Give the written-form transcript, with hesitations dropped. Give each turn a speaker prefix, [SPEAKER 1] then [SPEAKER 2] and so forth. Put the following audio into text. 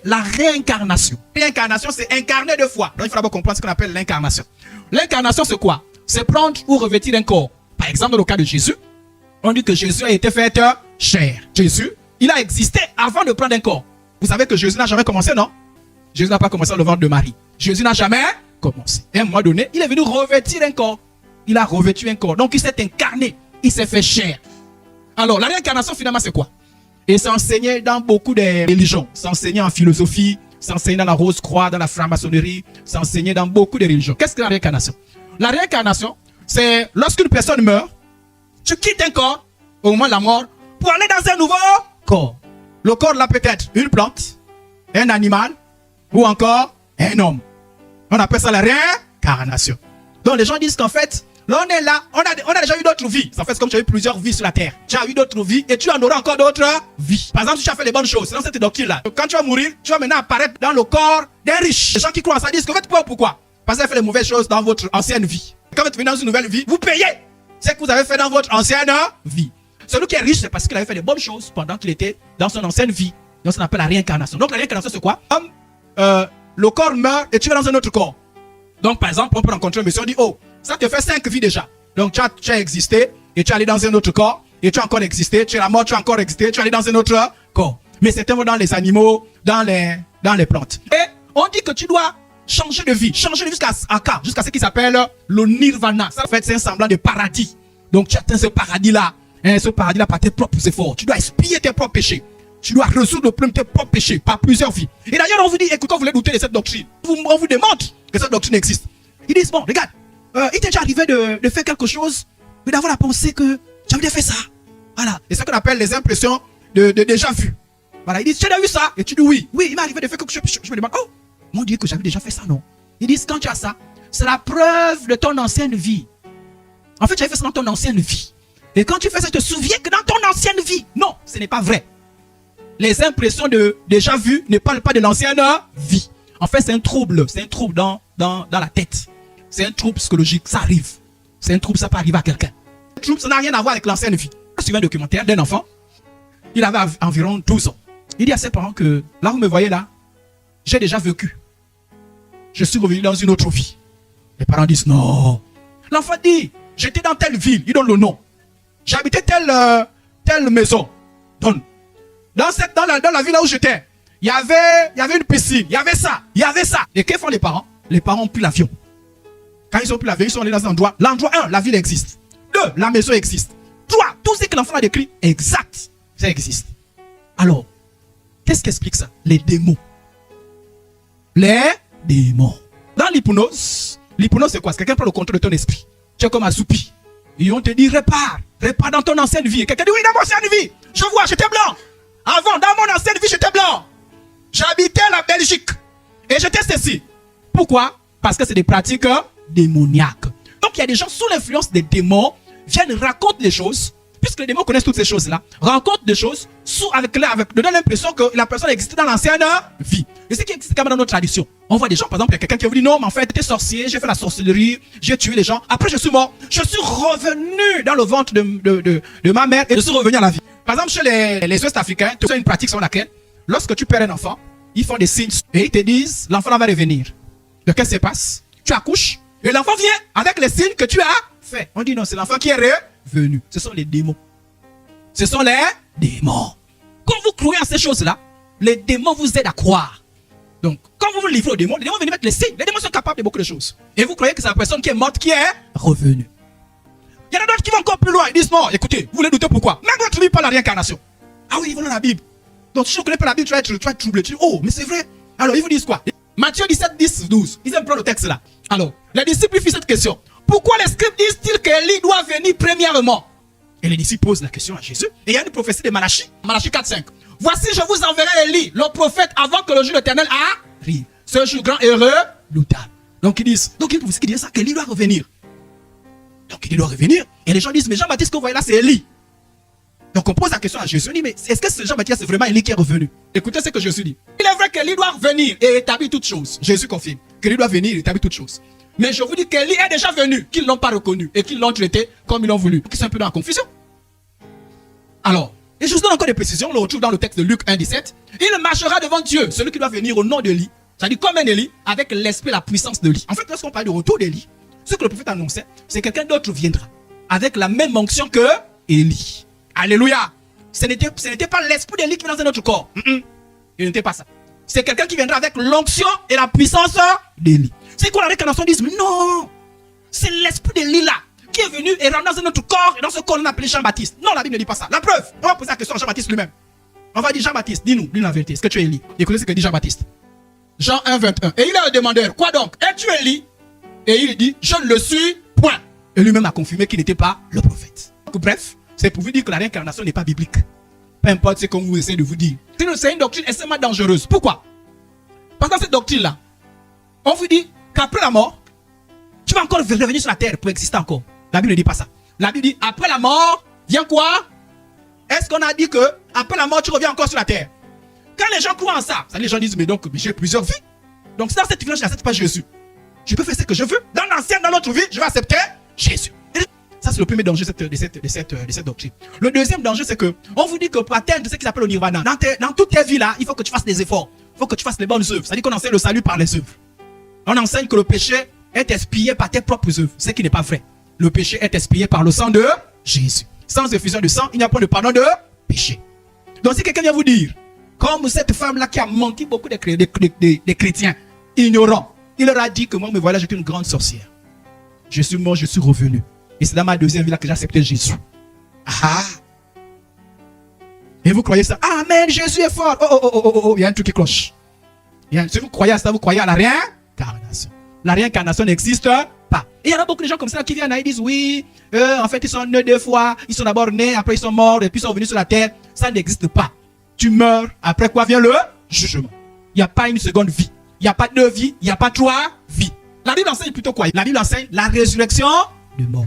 [SPEAKER 1] la réincarnation. Réincarnation, c'est incarner deux fois. Donc il faut d'abord comprendre ce qu'on appelle l'incarnation. L'incarnation, c'est quoi? C'est prendre ou revêtir un corps. Par exemple, dans le cas de Jésus, on dit que Jésus a été fait chair. Jésus, il a existé avant de prendre un corps. Vous savez que Jésus n'a jamais commencé, non? Jésus n'a pas commencé dans le ventre de Marie. Jésus n'a jamais commencé. Et à un moment donné, il est venu revêtir un corps. Il a revêtu un corps. Donc il s'est incarné. Il s'est fait chair. Alors, la réincarnation, finalement, c'est quoi? Et c'est enseigné dans beaucoup de religions. C'est enseigné en philosophie, c'est enseigné dans la Rose-Croix, dans la franc-maçonnerie, c'est enseigné dans beaucoup de religions. Qu'est-ce que la réincarnation? La réincarnation, c'est lorsqu'une personne meurt, tu quittes un corps au moment de la mort pour aller dans un nouveau corps. Le corps là peut être une plante, un animal ou encore un homme. On appelle ça la réincarnation. Donc les gens disent qu'en fait, là on est là, on a déjà eu d'autres vies. En fait, c'est comme tu as eu plusieurs vies sur la terre. Tu as eu d'autres vies et tu en auras encore d'autres vies. Par exemple, si tu as fait les bonnes choses, c'est dans cette doctrine là. Quand tu vas mourir, tu vas maintenant apparaître dans le corps des riches. Les gens qui croient en ça disent qu'en fait, pourquoi? Parce que vous avez fait les mauvaises choses dans votre ancienne vie. Quand vous venez dans une nouvelle vie, vous payez ce que vous avez fait dans votre ancienne vie. Celui qui est riche, c'est parce qu'il avait fait les bonnes choses pendant qu'il était dans son ancienne vie. Donc, ça s'appelle la réincarnation. Donc, la réincarnation, c'est quoi? Comme le corps meurt et tu vas dans un autre corps. Donc, par exemple, on peut rencontrer un monsieur, on dit, oh, ça te fait 5 vies déjà. Donc, tu as existé et tu es allé dans un autre corps et tu as encore existé. Tu es la mort, tu as encore existé, tu es allé dans un autre corps. Mais c'est dans les animaux, dans les plantes. Et on dit que tu dois changer de vie jusqu'à ce qui s'appelle le nirvana. Ça, en fait, c'est un semblant de paradis. Donc, tu atteins ce paradis-là. Ce paradis-là par tes propres efforts. Tu dois expier tes propres péchés. Tu dois résoudre le problème de tes propres péchés par plusieurs vies. Et d'ailleurs, on vous dit, écoute, quand vous voulez douter de cette doctrine, on vous démontre que cette doctrine existe. Ils disent, bon, regarde, il t'est déjà arrivé de faire quelque chose, mais d'avoir la pensée que tu avais déjà fait ça. Voilà. Et c'est ce qu'on appelle les impressions de déjà vu. Voilà. Ils disent, tu as déjà vu ça? Et tu dis, oui. Oui, il m'est arrivé de faire quelque chose. Je me demande, oh, mon Dieu, que j'avais déjà fait ça, non? Ils disent, quand tu as ça, c'est la preuve de ton ancienne vie. En fait, tu avais fait ça dans ton ancienne vie. Et quand tu fais ça, tu te souviens que dans ton ancienne vie. Non, ce n'est pas vrai. Les impressions de déjà vu ne parlent pas de l'ancienne vie. En fait, c'est un trouble. C'est un trouble dans la tête. C'est un trouble psychologique. Ça arrive. C'est un trouble, ça peut arriver à quelqu'un. Un trouble, ça n'a rien à voir avec l'ancienne vie. Je suis un documentaire d'un enfant. Il avait environ 12 ans. Il dit à ses parents que, là, vous me voyez là, j'ai déjà vécu. Je suis revenu dans une autre vie. Les parents disent non. L'enfant dit, j'étais dans telle ville. Il donne le nom. J'habitais telle maison. Dans la ville là où j'étais, il y avait une piscine, il y avait ça. Et que font les parents? Les parents ont pris l'avion. Quand ils ont pris l'avion, ils sont allés dans un endroit. L'endroit 1, la ville existe. 2, la maison existe. 3, tout ce que l'enfant a décrit, exact, ça existe. Alors, qu'est-ce qui explique ça? Les démons. Les démons. Dans l'hypnose c'est quoi? C'est quelqu'un prend le contrôle de ton esprit. Tu es comme assoupi. Et on te dit, répare dans ton ancienne vie. Quelqu'un dit, oui, dans mon ancienne vie. Je vois, j'étais blanc. Avant, dans mon ancienne vie, j'étais blanc. J'habitais la Belgique. Et j'étais ceci. Pourquoi? Parce que c'est des pratiques démoniaques. Donc, il y a des gens sous l'influence des démons, viennent raconter des choses, puisque les démons connaissent toutes ces choses-là, racontent des choses, donnant l'impression que la personne existait dans l'ancienne vie. Et c'est qui existe quand même dans notre tradition. On voit des gens, par exemple, il y a quelqu'un qui vous dit, non, mais en fait, j'étais sorcier, j'ai fait la sorcellerie, j'ai tué les gens, après je suis mort, je suis revenu dans le ventre de ma mère et je suis revenu à la vie. Par exemple, chez les Ouest-Africains, tu as une pratique sur laquelle, lorsque tu perds un enfant, ils font des signes et ils te disent, l'enfant va revenir. Donc, qu'est-ce qui se passe? Tu accouches et l'enfant vient avec les signes que tu as fait. On dit non, c'est l'enfant qui est revenu. Ce sont les démons. Ce sont les démons. Quand vous croyez en ces choses-là, les démons vous aident à croire. Donc, quand vous vous livrez aux démons, les démons viennent mettre les signes. Les démons sont capables de beaucoup de choses. Et vous croyez que c'est la personne qui est morte qui est revenue. Il y en a d'autres qui vont encore plus loin. Ils disent non, écoutez, vous voulez douter pourquoi? Même quand tu ne lis pas la réincarnation. Ah oui, ils vont dans la Bible. Donc, si tu ne connais pas la Bible, tu vas être troublé. Tu dis, oh, mais c'est vrai. Alors, ils vous disent quoi? Matthieu 17, 10, 12. Ils aiment prendre le texte là. Alors, les disciples lui font cette question. Pourquoi les scribes disent-ils qu'Élie doit venir premièrement? Et les disciples posent la question à Jésus. Et il y a une prophétie de Malachie. Malachie 4, 5. Voici, je vous enverrai Élie, le prophète, avant que le jour de l'Éternel arrive. Ce jour grand, heureux, redoutable. Donc ils disent, donc il y a une prophétie qui dit ça, qu'Élie doit revenir. Donc il doit revenir. Et les gens disent, mais Jean-Baptiste que vous voyez là, c'est Élie. Donc on pose la question à Jésus, on dit, mais est-ce que ce Jean-Baptiste c'est vraiment Élie qui est revenu? Écoutez ce que Jésus dit. Il est vrai qu'Élie doit revenir et établir toutes choses. Jésus confirme qu'Élie doit venir et établir toutes choses. Mais je vous dis qu'Élie est déjà venu, qu'ils ne l'ont pas reconnu et qu'ils l'ont traité comme ils l'ont voulu. Ils sont un peu dans la confusion. Alors, Et je vous donne encore des précisions, on le retrouve dans le texte de Luc 1, 17. Il marchera devant Dieu, celui qui doit venir au nom d'Élie, c'est-à-dire comme un Élie, avec l'esprit et la puissance d'Élie. En fait, lorsqu'on parle du retour d'Élie, ce que le prophète annonçait, c'est quelqu'un d'autre viendra, avec la même onction que Élie. Alléluia. Ce n'était pas l'esprit d'Élie qui venait dans notre corps. Il n'était pas ça. C'est quelqu'un qui viendra avec l'onction et la puissance d'Élie. C'est qu'on a réincarnation disent, mais non, c'est l'esprit d'Élie là, qui est venu et rentre dans notre corps, et dans ce corps on a appelé Jean-Baptiste. Non, la Bible ne dit pas ça. La preuve, on va poser la question à Jean-Baptiste lui-même. On va dire, Jean-Baptiste, dis-nous la vérité. Est-ce que tu es Élie? Écoutez ce que dit Jean-Baptiste. Jean 1, 21. Et il a le demandeur, quoi donc? Es-tu Élie? Et il dit, je ne le suis point. Et lui-même a confirmé qu'il n'était pas le prophète. Donc, bref, c'est pour vous dire que la réincarnation n'est pas biblique. Peu importe ce qu'on vous essaie de vous dire. C'est une doctrine extrêmement dangereuse. Pourquoi? Parce que dans cette doctrine-là, on vous dit qu'après la mort, tu vas encore revenir sur la terre pour exister encore. La Bible ne dit pas ça. La Bible dit, après la mort, vient quoi? Est-ce qu'on a dit que après la mort, tu reviens encore sur la terre? Quand les gens croient en ça, les gens disent, mais donc, j'ai plusieurs vies. Donc, dans cette vie-là, je n'accepte pas Jésus. Je peux faire ce que je veux. Dans l'ancienne, dans l'autre vie, je vais accepter Jésus. Ça, c'est le premier danger de cette doctrine. Le deuxième danger, c'est que on vous dit que pour atteindre ce qu'ils appellent le nirvana, dans toutes tes vies-là, il faut que tu fasses des efforts. Il faut que tu fasses les bonnes œuvres. C'est-à-dire qu'on enseigne le salut par les œuvres. On enseigne que le péché est expié par tes propres œuvres. Ce qui n'est pas vrai. Le péché est expié par le sang de Jésus. Sans effusion de sang, il n'y a pas de pardon de péché. Donc si quelqu'un vient vous dire, comme cette femme-là qui a menti beaucoup des chrétiens ignorants, il leur a dit que moi, me voilà, j'étais une grande sorcière. Je suis mort, je suis revenu. Et c'est dans ma deuxième vie là que j'ai accepté Jésus. Ah! Et vous croyez ça? Amen, Jésus est fort. Oh, il y a un truc qui cloche. Si vous croyez à ça, vous croyez à la réincarnation. La réincarnation n'existe pas. Et il y en a beaucoup de gens comme ça qui viennent et disent, oui, en fait, ils sont nés 2 fois. Ils sont d'abord nés, après ils sont morts, et puis ils sont venus sur la terre. Ça n'existe pas. Tu meurs, après quoi vient le jugement. Il n'y a pas une seconde vie. Il n'y a pas 2 vies, il n'y a pas 3 vies. La Bible enseigne plutôt quoi? La Bible enseigne la résurrection du mort.